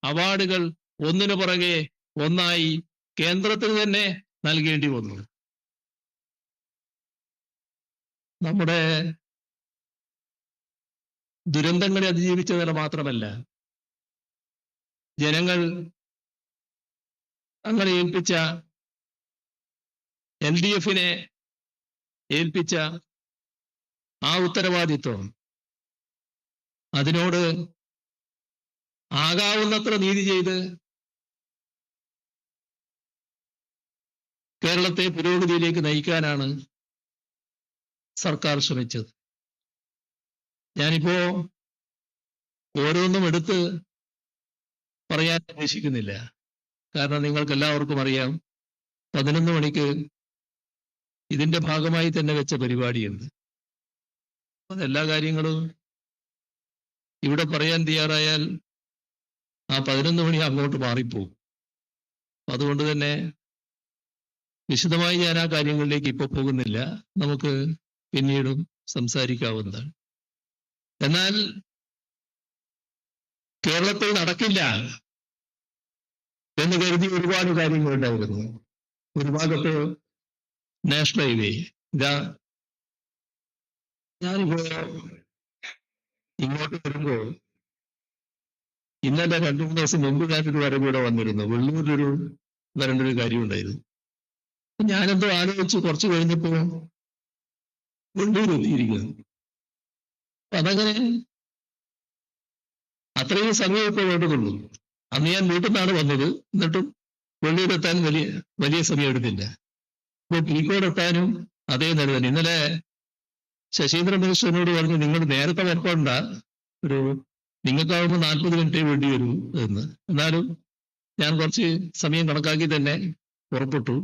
അവാർഡുകൾ ഒന്നിനു പുറകെ ഒന്നായി കേന്ദ്രത്തിന് തന്നെ നൽകേണ്ടി വന്നു. നമ്മുടെ ദുരന്തങ്ങളെ അതിജീവിച്ച നില മാത്രമല്ല, ജനങ്ങൾ അങ്ങനെ ഏൽപ്പിച്ച LDFനെ ഏൽപ്പിച്ച ആ ഉത്തരവാദിത്വം, അതിനോട് ആകാവുന്നത്ര നീതി ചെയ്ത് കേരളത്തെ പുരോഗതിയിലേക്ക് നയിക്കാനാണ് സർക്കാർ ശ്രമിച്ചത്. ഞാനിപ്പോ ഓരോന്നും എടുത്ത് പറയാൻ ഉദ്ദേശിക്കുന്നില്ല. കാരണം നിങ്ങൾക്ക് എല്ലാവർക്കും അറിയാം, 11 മണിക്ക് ഇതിന്റെ ഭാഗമായി തന്നെ വെച്ച പരിപാടിയുണ്ട്. അതെല്ലാ കാര്യങ്ങളും ഇവിടെ പറയാൻ തയ്യാറായാൽ ആ 11 മണി അങ്ങോട്ട് മാറിപ്പോകും. അതുകൊണ്ട് തന്നെ വിശദമായി ഞാൻ ആ കാര്യങ്ങളിലേക്ക് ഇപ്പൊ പോകുന്നില്ല. നമുക്ക് പിന്നീടും സംസാരിക്കാവുന്നതാണ്. എന്നാൽ കേരളത്തിൽ നടക്കില്ല എന്ന് കരുതി ഒരുപാട് കാര്യങ്ങളുണ്ടായിരുന്നു. ഒരു ഭാഗത്ത് നാഷണൽ ഹൈവേ, ഇതാ ഞാനിപ്പോ ഇങ്ങോട്ട് വരുമ്പോ ഇന്നലെ 2-3 ദിവസം മുമ്പ് ഞാനൊരു വരകൂടെ വന്നിരുന്നു. വെള്ളൂരിലൊരു വരേണ്ട ഒരു കാര്യം ഉണ്ടായിരുന്നു. ഞാനെന്തോ ആലോചിച്ച് കുറച്ച് കഴിഞ്ഞപ്പോ വെള്ളൂർ എത്തിയിരിക്കുന്നു. അതങ്ങനെ അത്രയും സമയം ഇപ്പോൾ വേണ്ടതുള്ളൂ. അന്ന് ഞാൻ വീട്ടിൽ നിന്നാണ് വന്നത്, എന്നിട്ടും വെള്ളൂരെത്താൻ വലിയ സമയം എടുത്തില്ല. ഇപ്പൊ പീക്കോട് എത്താനും അതേ നില തന്നെ. ഇന്നലെ ശശീന്ദ്രൻ മിനിസ്റ്ററിനോട് പറഞ്ഞു, നിങ്ങൾ നേരത്തെ വരപ്പോണ്ട, നിങ്ങൾക്കാവുമ്പോൾ 40 മിനിറ്റേ വേണ്ടി വരൂ എന്ന്. എന്നാലും ഞാൻ കുറച്ച് സമയം കണക്കാക്കി തന്നെ പുറപ്പെട്ടു.